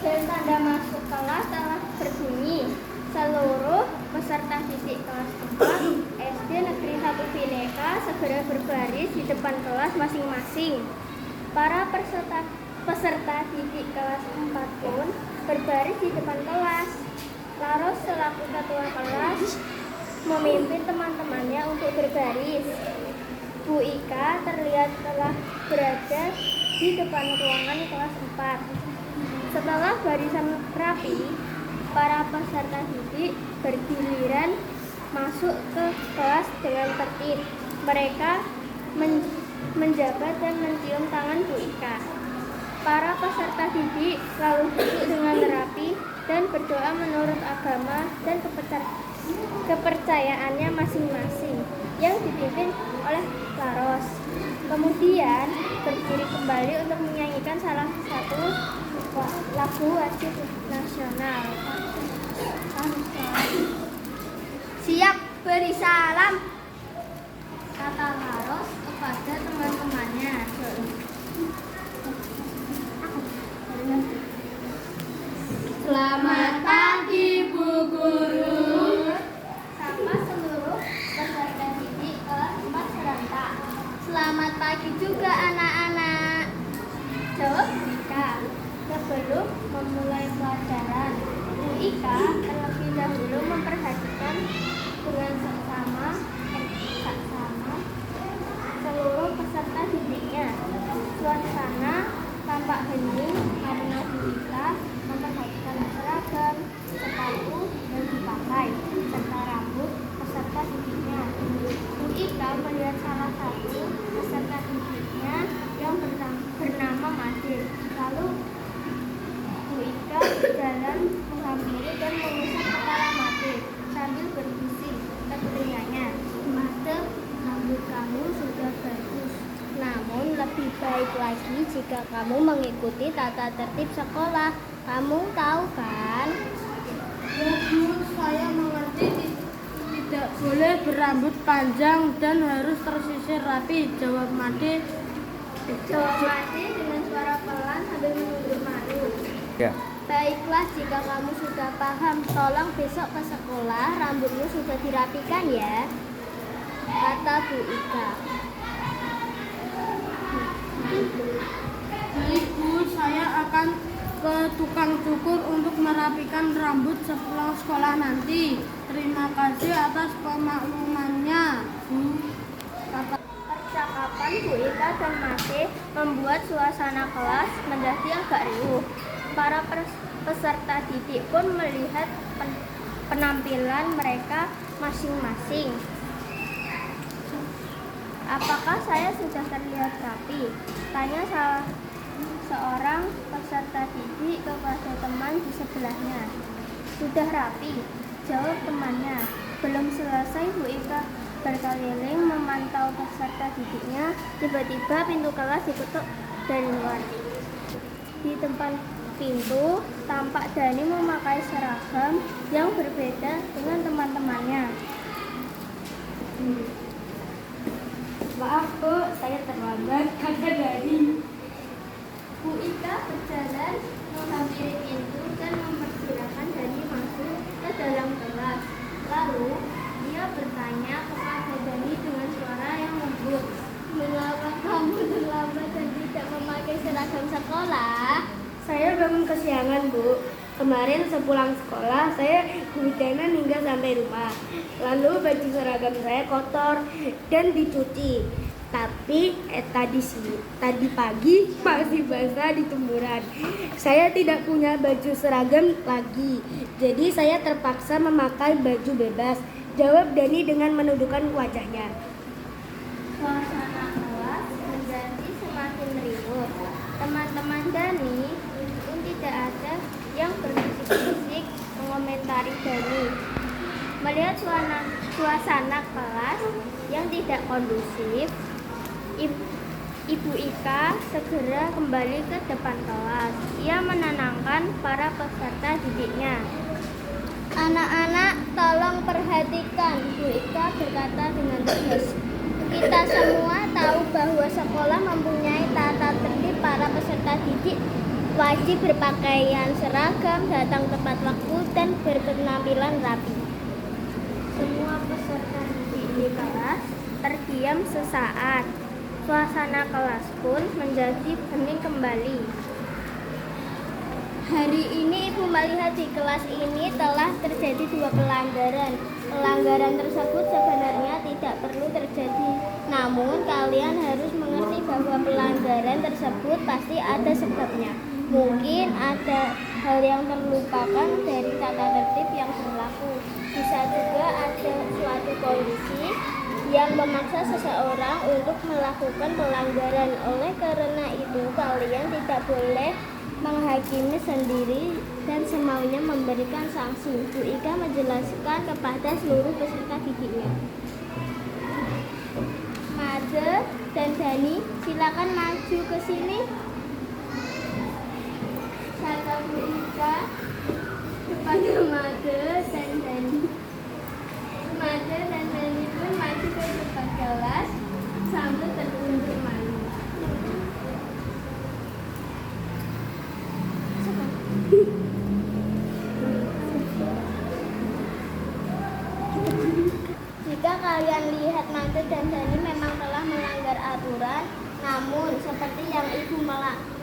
Bel tanda masuk kelas telah berbunyi. Seluruh peserta didik kelas 4 SD Negeri 1 Bhinneka segera berbaris di depan kelas masing-masing. Para peserta didik kelas 4 pun berbaris di depan kelas. Laros selaku ketua kelas memimpin teman-temannya untuk berbaris. Bu Ika terlihat telah berada di depan ruangan kelas 4. Setelah barisan rapi, para peserta didik bergiliran masuk ke kelas dengan tertib. Mereka menjabat dan mencium tangan Bu Ika. Para peserta didik lalu duduk dengan rapi dan berdoa menurut agama dan kepercayaannya masing-masing yang dipimpin oleh Laros. Kemudian berdiri kembali untuk menyanyikan salah satu lagu wajib nasional. Siap beri salam, kata Laros kepada teman-temannya. Selamat pagi Bu Guru. Sapa seluruh peserta didik kelas 4 serentak. Selamat pagi juga anak-anak. Jawab Bu Ika. Sebelum memulai pelajaran, Bu Ika terlebih dahulu memperhatikan dengan seksama seluruh peserta didiknya. Suasana tampak hening karena Bu Ika memperhatikan seragam, sepatu yang dipakai, serta rambut peserta didiknya. Bu Ika melihat salah satu peserta didiknya yang bernama Made. Lalu Bu Ika berjalan menghampiri dan mengusap kepala Made sambil berbisik ke telinganya. Made, rambut kamu sudah bagus. Namun lebih baik lagi jika kamu mengikuti tata tertib sekolah. Kamu tahu kan? Ya Bu, saya mengerti tidak boleh berambut panjang dan harus tersisir rapi. Jawab Made. Jawab Made dengan suara pelan sambil menunduk malu. Ya. Baiklah, jika kamu sudah paham, tolong besok ke sekolah rambutmu sudah dirapikan ya, kata Bu Ika. Baik Bu, saya akan ke tukang cukur untuk merapikan rambut sepulang sekolah nanti. Terima kasih atas pemaklumannya Bu. Percakapan Bu Ika dan Made membuat suasana kelas menjadi agak riuh. Para peserta didik pun melihat penampilan mereka masing-masing. Apakah saya sudah terlihat rapi? Tanya salah seorang peserta didik kepada teman di sebelahnya. Sudah rapi, jawab temannya. Belum selesai Bu Ika berkeliling memantau peserta didiknya, tiba-tiba pintu kelas diketuk dari luar. Di depan pintu tampak Dani memakai seragam yang berbeda dengan teman-temannya. Maaf Bu, saya terlambat, kata Dani. Bu Ika berjalan menghampiri pintu dan mempersilahkan Dani masuk ke dalam kelas. Lalu dia bertanya kepada Dani dengan suara yang lembut, mengapa kamu terlambat dan tidak memakai seragam sekolah? Saya bangun kesiangan, Bu. Kemarin sepulang sekolah, saya kehujanan hingga sampai rumah. Lalu baju seragam saya kotor dan dicuci. Tapi tadi pagi masih basah di jemuran. Saya tidak punya baju seragam lagi. Jadi saya terpaksa memakai baju bebas. Jawab Dani dengan menundukkan wajahnya. Suasana kelas menjadi semakin riuh. Teman-teman Dani pun tidak ada yang berbisik-bisik mengomentari Dani. Melihat suasana kelas yang tidak kondusif, Ibu Ika segera kembali ke depan kelas. Ia menenangkan para peserta didiknya. Anak-anak, tolong perhatikan, Bu Ika berkata dengan tegas. Kita semua tahu bahwa sekolah mempunyai tata tertib para peserta didik wajib berpakaian seragam, datang tepat waktu, dan berpenampilan rapi. Semua peserta didik di kelas terdiam sesaat. Suasana kelas pun menjadi hening kembali. Hari ini ibu melihat di kelas ini telah terjadi 2 pelanggaran. Pelanggaran tersebut sebenarnya tidak perlu terjadi. Namun kalian harus mengerti bahwa pelanggaran tersebut pasti ada sebabnya. Mungkin ada hal yang terlupakan dari tata tertib yang berlaku. Bisa juga ada suatu kondisi yang memaksa seseorang untuk melakukan pelanggaran. Oleh karena itu kalian tidak boleh menghakimi sendiri dan semaunya memberikan sanksi. Bu Ika menjelaskan kepada seluruh peserta didiknya. Made dan Dani, silakan maju ke sini. Kata Bu Ika kepada Made dan Dani. Made dan Dani pun maju ke depan kelas sambil tertunduk malu. Jika kalian lihat Made dan Dani memang telah melanggar aturan, namun seperti yang ibu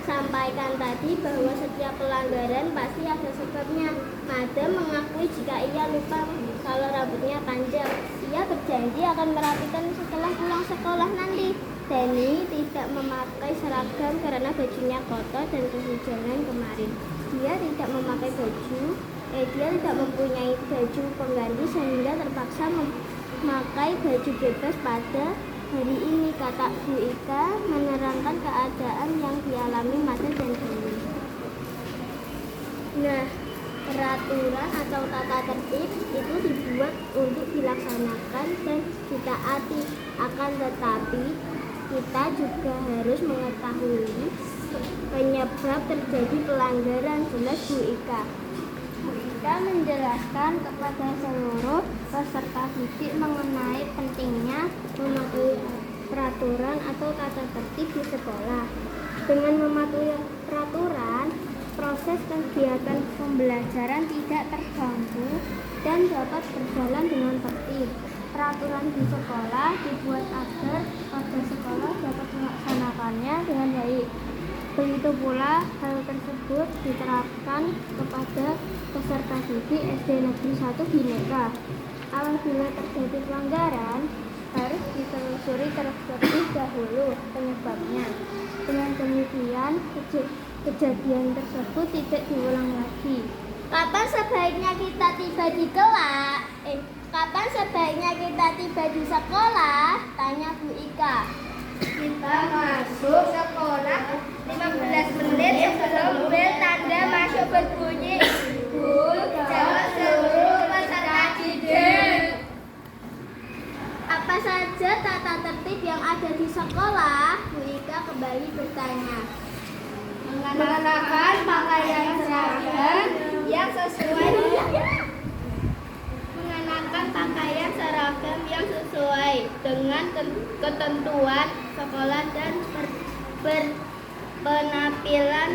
sampaikan tadi bahwa setiap pelanggaran pasti ada sebabnya. Made mengakui jika ia lupa kalau rambutnya panjang. Ia berjanji akan merapikan setelah pulang sekolah nanti. Dani tidak memakai seragam karena bajunya kotor dan kehujanan kemarin. Dia tidak mempunyai baju pengganti sehingga terpaksa memakai baju bebas pada hari ini, kata Bu Ika menerangkan keadaan yang dialami Made dan Dani. Nah, peraturan atau tata tertib itu dibuat untuk dilaksanakan dan ditaati. Akan tetapi kita juga harus mengetahui penyebab terjadi pelanggaran, jelas Bu Ika. Bu Ika menjelaskan kepada seluruh peserta didik mengenai pentingnya mematuhi peraturan atau tata tertib di sekolah. Dengan mematuhi peraturan, proses kegiatan pembelajaran tidak terganggu dan dapat berjalan dengan tertib. Peraturan di sekolah dibuat agar warga sekolah dapat melaksanakannya dengan baik. Begitu pula hal tersebut diterapkan kepada peserta didik SD Negeri 1 Bhinneka. Apabila terjadi pelanggaran, harus ditelusuri terlebih dahulu penyebabnya. Dengan demikian, kejadian tersebut tidak diulang lagi. Kapan sebaiknya kita tiba di kelas? Kapan sebaiknya kita tiba di sekolah? Tanya Bu Ika. Kita masuk sekolah 15 menit sebelum bel tanda masuk berbunyi. Bu, jawab seluruh peserta didik. Apa saja tata tertib yang ada di sekolah? Bu Ika kembali bertanya. Mengenakan pakaian seragam yang sesuai dengan ketentuan sekolah dan berpenampilan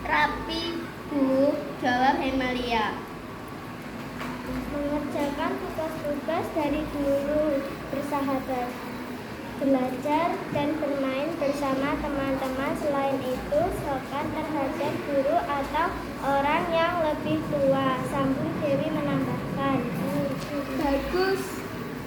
rapi, Bu, jawab Hemalia. Mengerjakan tugas-tugas dari guru, bersahabat, belajar dan bermain bersama teman-teman. Selain itu, sopan terhadap guru atau orang yang lebih tua, sambung Dewi menambahkan. Bagus,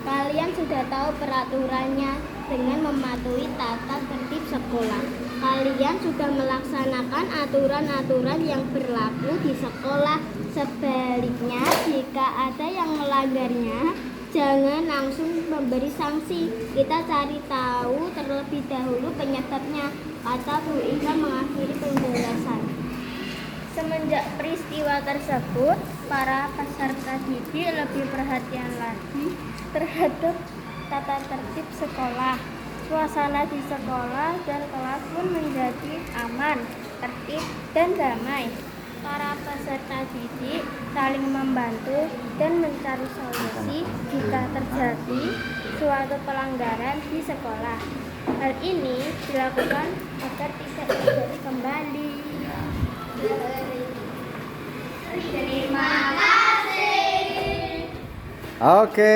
kalian sudah tahu peraturannya dengan mematuhi tata tertib sekolah. Kalian sudah melaksanakan aturan-aturan yang berlaku di sekolah. Sebaliknya, jika ada yang melanggarnya, jangan langsung memberi sanksi. Kita cari tahu terlebih dahulu penyebabnya, kata Bu Ika mengakhiri penjelasan. Semenjak peristiwa tersebut, para peserta didik lebih perhatian lagi terhadap tata tertib sekolah. Suasana di sekolah dan kelas pun menjadi aman, tertib, dan damai. Para peserta didik saling membantu dan mencari solusi jika terjadi suatu pelanggaran di sekolah. Hal ini dilakukan agar tidak terjadi kembali. Oke.